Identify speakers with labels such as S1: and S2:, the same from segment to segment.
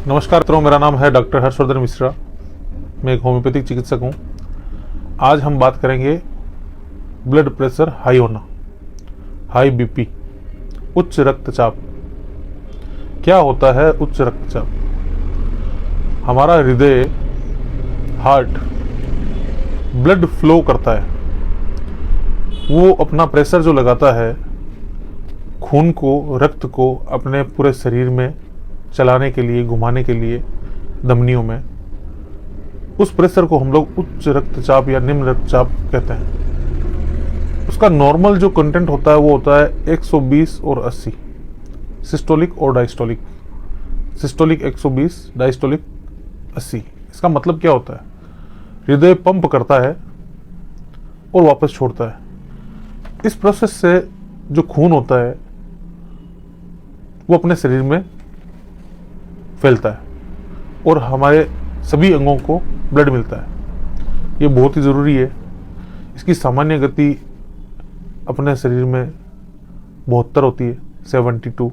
S1: नमस्कार मित्रों, मेरा नाम है डॉक्टर हर्षवर्धन मिश्रा। मैं एक होम्योपैथिक चिकित्सक हूँ। आज हम बात करेंगे ब्लड प्रेशर हाई होना, हाई बीपी, उच्च रक्तचाप। क्या होता है उच्च रक्तचाप? हमारा हृदय, हार्ट ब्लड फ्लो करता है, वो अपना प्रेशर जो लगाता है खून को, रक्त को अपने पूरे शरीर में चलाने के लिए, घुमाने के लिए धमनियों में, उस प्रेशर को हम लोग उच्च रक्तचाप या निम्न रक्तचाप कहते हैं। उसका नॉर्मल जो कंटेंट होता है वो होता है 120 और 80, सिस्टोलिक और डायस्टोलिक। Systolic 120, diastolic 80। इसका मतलब क्या होता है? हृदय पंप करता है और वापस छोड़ता है। इस प्रोसेस से जो खून होता है वो अपने शरीर में फैलता है और हमारे सभी अंगों को ब्लड मिलता है। ये बहुत ही ज़रूरी है। इसकी सामान्य गति अपने शरीर में 72 होती है, 72,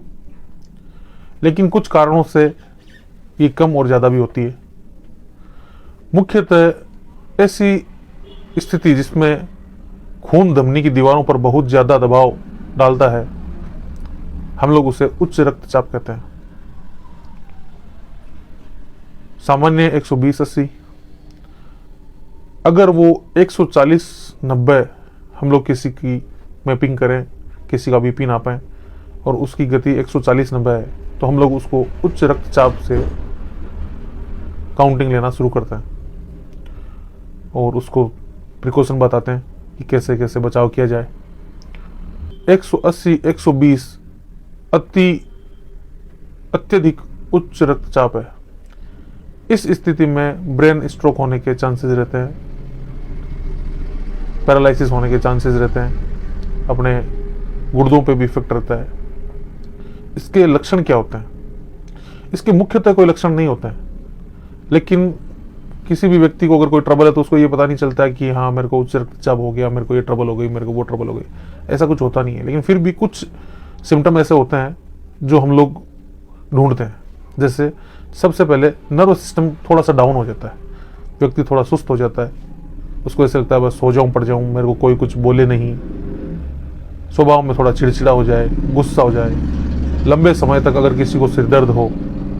S1: लेकिन कुछ कारणों से ये कम और ज़्यादा भी होती है। मुख्यतः ऐसी स्थिति जिसमें खून धमनी की दीवारों पर बहुत ज़्यादा दबाव डालता है, हम लोग उसे उच्च रक्तचाप कहते हैं। सामान्य 120-80, अगर वो 140-90 हम लोग किसी की मैपिंग करें, किसी का बीपी नापें और उसकी गति 140-90 है, तो हम लोग उसको उच्च रक्तचाप से काउंटिंग लेना शुरू करते हैं और उसको प्रिकॉशन बताते हैं कि कैसे कैसे बचाव किया जाए। 180-120 अत्यधिक उच्च रक्तचाप है। इस स्थिति में ब्रेन स्ट्रोक होने के चांसेस रहते हैं, पैरालिसिस होने के चांसेस रहते हैं, अपने गुर्दों पे भी इफेक्ट रहता है। इसके लक्षण क्या होते हैं? इसके मुख्यतः कोई लक्षण नहीं होते हैं, लेकिन किसी भी व्यक्ति को अगर कोई ट्रबल है तो उसको ये पता नहीं चलता है कि हाँ मेरे को उच्च रक्तचाप हो गया, मेरे को ये ट्रबल हो गई, मेरे को वो ट्रबल हो गई। ऐसा कुछ होता नहीं है, लेकिन फिर भी कुछ सिम्टम ऐसे होते हैं जो हम लोग ढूंढते हैं। जैसे सबसे पहले नर्वस सिस्टम थोड़ा सा डाउन हो जाता है, व्यक्ति थोड़ा सुस्त हो जाता है, उसको ऐसा लगता है बस सो जाऊं, पड़ जाऊं, मेरे को कोई कुछ बोले नहीं, स्वभाव में थोड़ा चिड़चिड़ा हो जाए, गुस्सा हो जाए। लंबे समय तक अगर किसी को सिर दर्द हो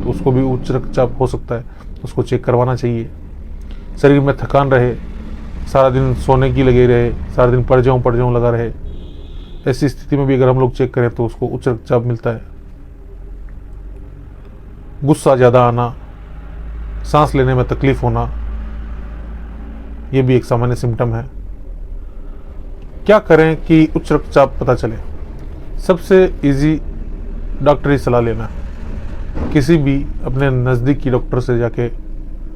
S1: तो उसको भी उच्च रक्तचाप हो सकता है, उसको चेक करवाना चाहिए। शरीर में थकान रहे, सारा दिन सोने की लगे रहे, सारा दिन पड़ जाऊं लगा रहे, ऐसी स्थिति में भी अगर हम लोग चेक करें तो उसको उच्च रक्तचाप मिलता है। गुस्सा ज़्यादा आना, सांस लेने में तकलीफ होना, यह भी एक सामान्य सिम्टम है। क्या करें कि उच्च रक्तचाप पता चले? सबसे इजी डॉक्टरी सलाह लेना। किसी भी अपने नज़दीकी डॉक्टर से जाके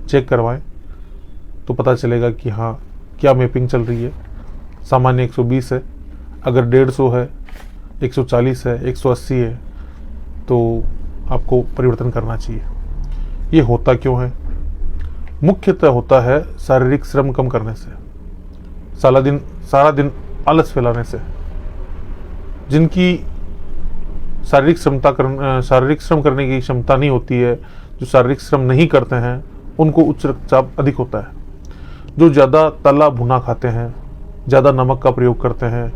S1: चेक करवाएं तो पता चलेगा कि हाँ क्या मैपिंग चल रही है। सामान्य 120 है, अगर 150 है, 140 है, 180 है तो आपको परिवर्तन करना चाहिए। ये होता क्यों है? मुख्यतः होता है शारीरिक श्रम कम करने से, सारा दिन आलस फैलाने से। जिनकी शारीरिक श्रम करने की क्षमता नहीं होती है, जो शारीरिक श्रम नहीं करते हैं, उनको उच्च रक्तचाप अधिक होता है। जो ज़्यादा तला भुना खाते हैं, ज़्यादा नमक का प्रयोग करते हैं,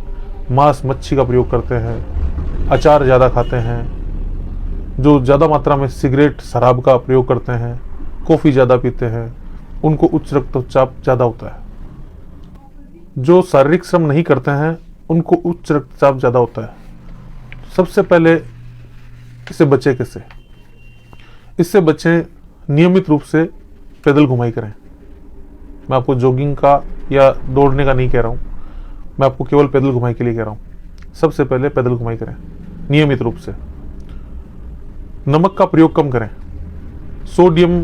S1: मांस मच्छी का प्रयोग करते हैं, अचार ज़्यादा खाते हैं, जो ज़्यादा मात्रा में सिगरेट शराब का प्रयोग करते हैं, कॉफ़ी ज़्यादा पीते हैं, उनको उच्च रक्तचाप ज़्यादा होता है। जो शारीरिक श्रम नहीं करते हैं उनको उच्च रक्तचाप ज़्यादा होता है। सबसे पहले इससे बचें कैसे? इससे बचें, नियमित रूप से पैदल घुमाई करें। मैं आपको जॉगिंग का या दौड़ने का नहीं कह रहा हूँ, मैं आपको केवल पैदल घुमाई के लिए कह रहा हूँ। सबसे पहले पैदल घुमाई करें नियमित रूप से। नमक का प्रयोग कम करें। सोडियम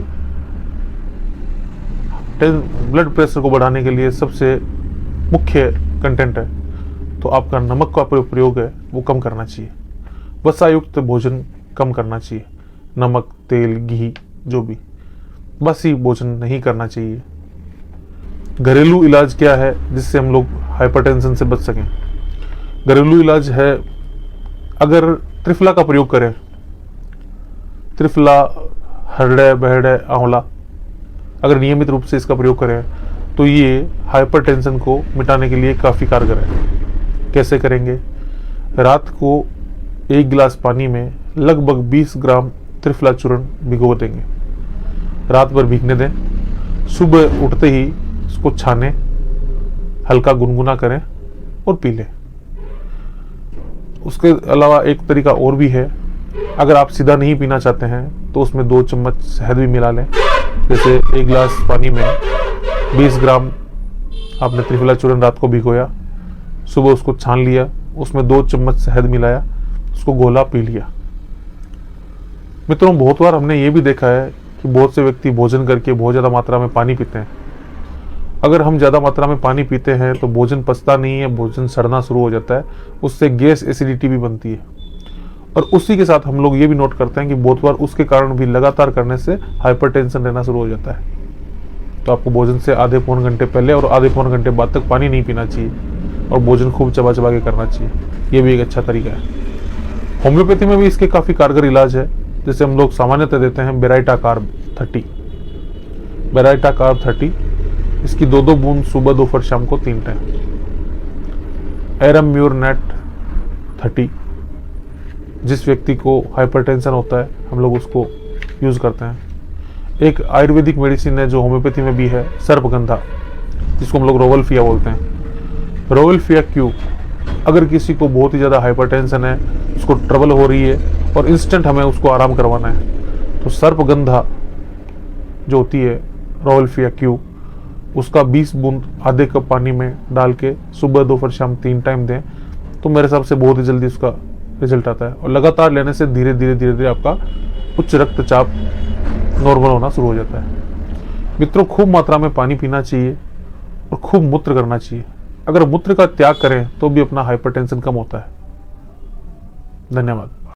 S1: ब्लड प्रेशर को बढ़ाने के लिए सबसे मुख्य कंटेंट है, तो आपका नमक का प्रयोग है वो कम करना चाहिए। वसायुक्त भोजन कम करना चाहिए, नमक, तेल, घी, जो भी बासी भोजन नहीं करना चाहिए। घरेलू इलाज क्या है जिससे हम लोग हाइपरटेंशन से बच सकें? घरेलू इलाज है, अगर त्रिफला का प्रयोग करें, त्रिफला हरड़े बहड़े आंवला, अगर नियमित रूप से इसका प्रयोग करें तो ये हाइपरटेंशन को मिटाने के लिए काफ़ी कारगर है। कैसे करेंगे? रात को 1 गिलास पानी में लगभग 20 ग्राम त्रिफला चूर्ण भिगो देंगे, रात भर भीगने दें, सुबह उठते ही इसको छाने, हल्का गुनगुना करें और पी लें। उसके अलावा एक तरीका और भी है, अगर आप सीधा नहीं पीना चाहते हैं तो उसमें 2 चम्मच शहद भी मिला लें। जैसे 1 गिलास पानी में 20 ग्राम आपने त्रिफला चूर्ण रात को भिगोया, सुबह उसको छान लिया, उसमें 2 चम्मच शहद मिलाया, उसको घोला, पी लिया। मित्रों, बहुत बार हमने ये भी देखा है कि बहुत से व्यक्ति भोजन करके बहुत ज़्यादा मात्रा में पानी पीते हैं। अगर हम ज़्यादा मात्रा में पानी पीते हैं तो भोजन पचता नहीं है, भोजन सड़ना शुरू हो जाता है, उससे गैस एसिडिटी भी बनती है। और उसी के साथ हम लोग ये भी नोट करते हैं कि बहुत बार उसके कारण भी लगातार करने से हाइपरटेंशन रहना शुरू हो जाता है। तो आपको भोजन से आधे पौन घंटे पहले और आधे पौन घंटे बाद तक पानी नहीं पीना चाहिए और भोजन खूब चबा चबा के करना चाहिए। ये भी एक अच्छा तरीका है। होम्योपैथी में भी इसके काफ़ी कारगर इलाज है। जैसे हम लोग सामान्यतः देते हैं बेराइटा कार्ब 30, बेराइटा कार्ब 30, इसकी 2-2 बूंद सुबह, दोपहर, शाम को 3 टाइम। एरम म्यूर नेट 30, जिस व्यक्ति को हाइपरटेंशन होता है हम लोग उसको यूज़ करते हैं। एक आयुर्वेदिक मेडिसिन है जो होम्योपैथी में भी है, सर्पगंधा, जिसको हम लोग रोवल्फिया बोलते हैं। रोवल्फिया क्यू, अगर किसी को बहुत ही ज़्यादा हाइपरटेंशन है, उसको ट्रबल हो रही है और इंस्टेंट हमें उसको आराम करवाना है, तो सर्पगंधा जो होती है रोवल्फिया क्यू, उसका 20 बूंद आधे कप पानी में डाल के सुबह, दोपहर, शाम 3 टाइम दें, तो मेरे हिसाब से बहुत ही जल्दी उसका रिजल्ट आता है। और लगातार लेने से धीरे धीरे आपका उच्च रक्तचाप नॉर्मल होना शुरू हो जाता है। मित्रों, खूब मात्रा में पानी पीना चाहिए और खूब मूत्र करना चाहिए। अगर मूत्र का त्याग करें तो भी अपना हाइपरटेंशन कम होता है। धन्यवाद।